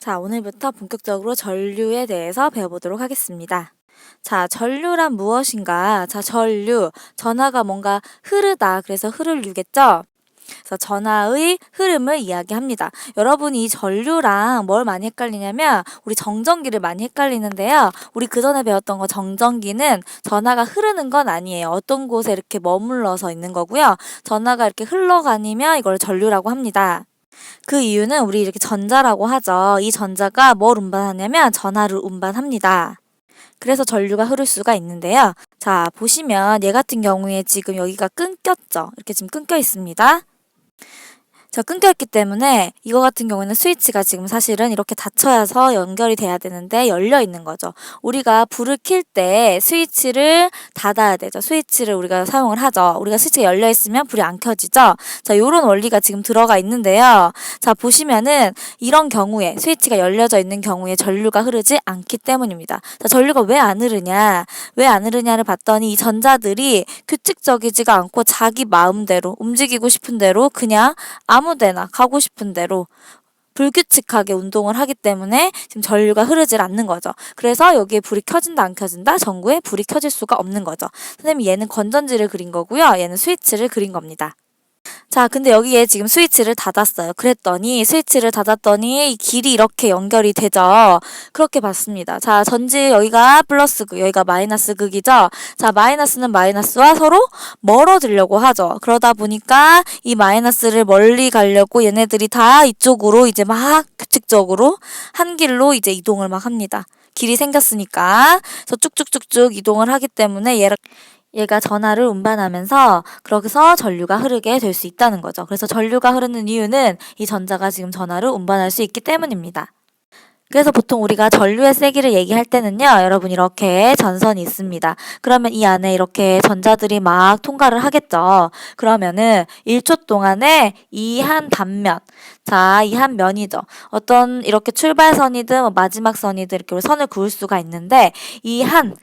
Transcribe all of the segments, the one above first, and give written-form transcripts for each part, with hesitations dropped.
자, 오늘부터 본격적으로 전류에 대해서 배워보도록 하겠습니다. 자, 전류란 무엇인가? 자, 전류. 전하가 뭔가 흐르다. 그래서 흐를류겠죠? 그래서 전하의 흐름을 이야기합니다. 여러분이 이 전류랑 뭘 많이 헷갈리냐면 우리 정전기를 많이 헷갈리는데요. 우리 그 전에 배웠던 거 정전기는 전하가 흐르는 건 아니에요. 어떤 곳에 이렇게 머물러서 있는 거고요. 전하가 이렇게 흘러다니면 이걸 전류라고 합니다. 그 이유는 우리 이렇게 전자라고 하죠. 이 전자가 뭘 운반하냐면 전하를 운반합니다. 그래서 전류가 흐를 수가 있는데요. 자, 보시면 얘 같은 경우에 지금 여기가 끊겼죠. 이렇게 지금 끊겨 있습니다. 자, 끊겨있기 때문에 이거 같은 경우에는 스위치가 지금 사실은 이렇게 닫혀서 연결이 돼야 되는데 열려 있는 거죠. 우리가 불을 켤 때 스위치를 닫아야 되죠. 스위치를 우리가 사용을 하죠. 우리가 스위치가 열려 있으면 불이 안 켜지죠. 자, 요런 원리가 지금 들어가 있는데요. 자, 보시면은 이런 경우에 스위치가 열려져 있는 경우에 전류가 흐르지 않기 때문입니다. 자, 전류가 왜 안 흐르냐? 왜 안 흐르냐를 봤더니 이 전자들이 규칙적이지가 않고 자기 마음대로 움직이고 싶은 대로 그냥 아무데나 가고 싶은 대로 불규칙하게 운동을 하기 때문에 지금 전류가 흐르질 않는 거죠. 그래서 여기에 불이 켜진다 안 켜진다? 전구에 불이 켜질 수가 없는 거죠. 선생님이 얘는 건전지를 그린 거고요. 얘는 스위치를 그린 겁니다. 자, 근데 여기에 지금 스위치를 닫았어요. 그랬더니 스위치를 닫았더니 이 길이 이렇게 연결이 되죠. 그렇게 봤습니다. 자, 전지 여기가 플러스 극, 여기가 마이너스 극이죠. 자, 마이너스는 마이너스와 서로 멀어지려고 하죠. 그러다 보니까 이 마이너스를 멀리 가려고 얘네들이 다 이쪽으로 이제 막 규칙적으로 한 길로 이제 이동을 막 합니다. 길이 생겼으니까. 그래서 쭉쭉쭉쭉 이동을 하기 때문에 얘가 전하를 운반하면서 그래서 전류가 흐르게 될 수 있다는 거죠. 그래서 전류가 흐르는 이유는 이 전자가 지금 전하를 운반할 수 있기 때문입니다. 그래서 보통 우리가 전류의 세기를 얘기할 때는요, 여러분 이렇게 전선이 있습니다. 그러면 이 안에 이렇게 전자들이 막 통과를 하겠죠. 그러면은 1초 동안에 이 한 단면, 자, 이 한 면이죠. 어떤 이렇게 출발선이든 뭐 마지막 선이든 이렇게 선을 그을 수가 있는데 이 한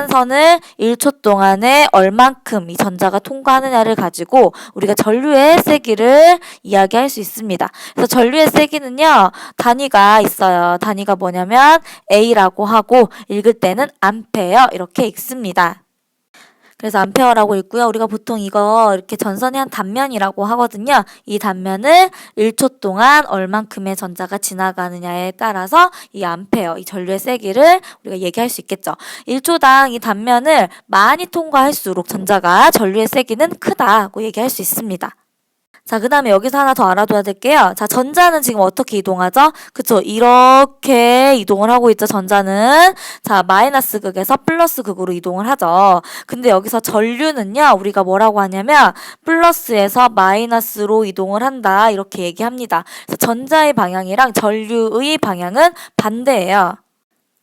선을 1초 동안에 얼만큼 이 전자가 통과하느냐를 가지고 우리가 전류의 세기를 이야기할 수 있습니다. 그래서 전류의 세기는요, 단위가 있어요. 단위가 뭐냐면 A라고 하고 읽을 때는 암페어 이렇게 읽습니다. 그래서 암페어라고 읽고요. 우리가 보통 이거 이렇게 전선의 한 단면이라고 하거든요. 이 단면을 1초 동안 얼만큼의 전자가 지나가느냐에 따라서 이 암페어, 이 전류의 세기를 우리가 얘기할 수 있겠죠. 1초당 이 단면을 많이 통과할수록 전류의 세기는 크다고 얘기할 수 있습니다. 자, 그 다음에 여기서 하나 더 알아둬야 될게요. 자, 전자는 지금 어떻게 이동하죠? 그쵸? 이렇게 이동을 하고 있죠, 전자는. 자, 마이너스 극에서 플러스 극으로 이동을 하죠. 근데 여기서 전류는요, 우리가 뭐라고 하냐면, 플러스에서 마이너스로 이동을 한다. 이렇게 얘기합니다. 그래서 전자의 방향이랑 전류의 방향은 반대예요.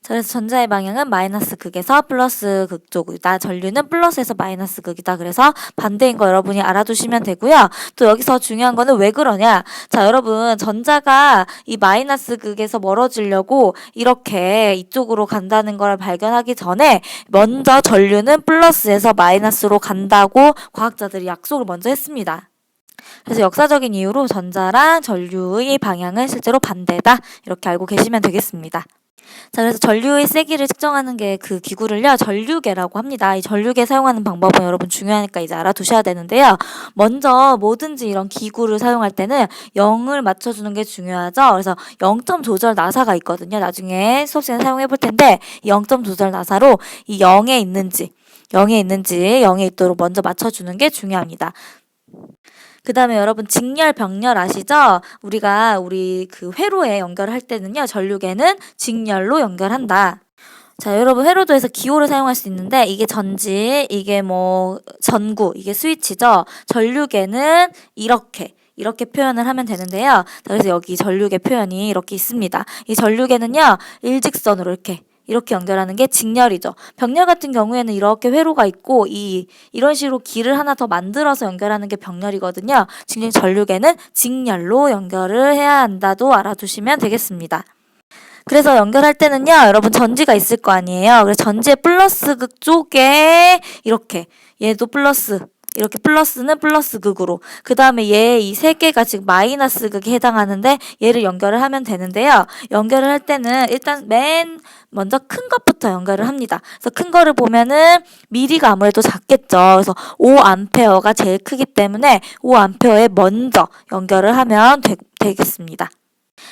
그래서 전자의 방향은 마이너스 극에서 플러스 극 쪽이다. 전류는 플러스에서 마이너스 극이다. 그래서 반대인 거 여러분이 알아두시면 되고요. 또 여기서 중요한 거는 왜 그러냐. 자, 여러분 전자가 이 마이너스 극에서 멀어지려고 이렇게 이쪽으로 간다는 걸 발견하기 전에 먼저 전류는 플러스에서 마이너스로 간다고 과학자들이 약속을 먼저 했습니다. 그래서 역사적인 이유로 전자랑 전류의 방향은 실제로 반대다. 이렇게 알고 계시면 되겠습니다. 자, 그래서 전류의 세기를 측정하는 게 그 기구를요, 전류계라고 합니다. 이 전류계 사용하는 방법은 여러분 중요하니까 이제 알아두셔야 되는데요. 먼저 뭐든지 이런 기구를 사용할 때는 0을 맞춰주는 게 중요하죠. 그래서 0점 조절 나사가 있거든요. 나중에 수업 시간에 사용해 볼 텐데, 이 0점 조절 나사로 이 0에 있는지 0에 있도록 먼저 맞춰주는 게 중요합니다. 그 다음에 여러분 직렬, 병렬 아시죠? 우리 그 회로에 연결할 때는요, 전류계는 직렬로 연결한다. 자, 여러분 회로도에서 기호를 사용할 수 있는데 이게 전지, 이게 뭐 전구, 이게 스위치죠. 전류계는 이렇게 표현을 하면 되는데요. 자, 그래서 여기 전류계 표현이 이렇게 있습니다. 이 전류계는요, 일직선으로 이렇게 연결하는 게 직렬이죠. 병렬 같은 경우에는 이렇게 회로가 있고 이런 식으로 길을 하나 더 만들어서 연결하는 게 병렬이거든요. 지금 전류계는 직렬로 연결을 해야 한다도 알아두시면 되겠습니다. 그래서 연결할 때는요, 여러분 전지가 있을 거 아니에요. 그래서 전지의 플러스 극 쪽에 이렇게 얘도 플러스 이렇게 플러스는 플러스 극으로. 그 다음에 얘 이 세 개가 지금 마이너스 극에 해당하는데 얘를 연결을 하면 되는데요. 연결을 할 때는 일단 맨 먼저 큰 것부터 연결을 합니다. 그래서 큰 거를 보면은 미리가 아무래도 작겠죠. 그래서 5A가 제일 크기 때문에 5A에 먼저 연결을 하면 되겠습니다.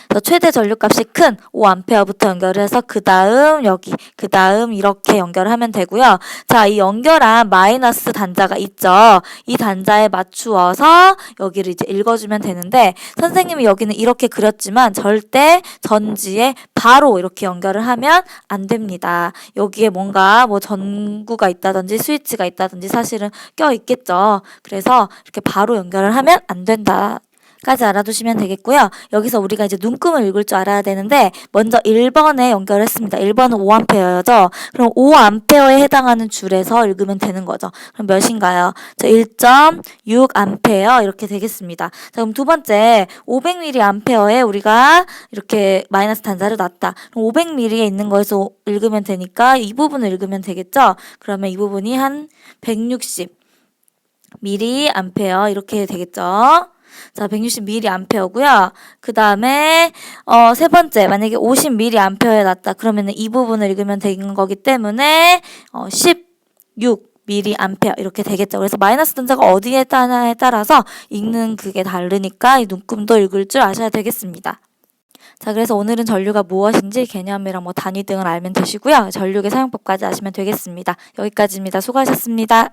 그래서 최대 전류값이 큰 5A부터 연결을 해서 그 다음 여기, 그 다음 이렇게 연결을 하면 되고요. 자, 이 연결한 마이너스 단자가 있죠. 이 단자에 맞추어서 여기를 이제 읽어주면 되는데 선생님이 여기는 이렇게 그렸지만 절대 전지에 바로 이렇게 연결을 하면 안 됩니다. 여기에 뭔가 뭐 전구가 있다든지 스위치가 있다든지 사실은 껴 있겠죠. 그래서 이렇게 바로 연결을 하면 안 된다. 까지 알아두시면 되겠고요. 여기서 우리가 이제 눈금을 읽을 줄 알아야 되는데 먼저 1번에 연결했습니다. 1번은 5A였죠. 그럼 5A에 해당하는 줄에서 읽으면 되는 거죠. 그럼 몇인가요? 자, 1.6A 이렇게 되겠습니다. 자, 그럼 두 번째 500mA에 우리가 이렇게 마이너스 단자를 놨다. 그럼 500mA에 있는 거에서 읽으면 되니까 이 부분을 읽으면 되겠죠. 그러면 이 부분이 한 160 mA 이렇게 되겠죠. 자, 160mA고요. 그 다음에 세 번째 만약에 50mA에 놨다. 그러면은 이 부분을 읽으면 되는 거기 때문에 16mA 이렇게 되겠죠. 그래서 마이너스 단자가 어디에 따냐에 따라서 읽는 그게 다르니까 이 눈금도 읽을 줄 아셔야 되겠습니다. 자, 그래서 오늘은 전류가 무엇인지 개념이랑 뭐 단위 등을 알면 되시고요. 전류의 사용법까지 아시면 되겠습니다. 여기까지입니다. 수고하셨습니다.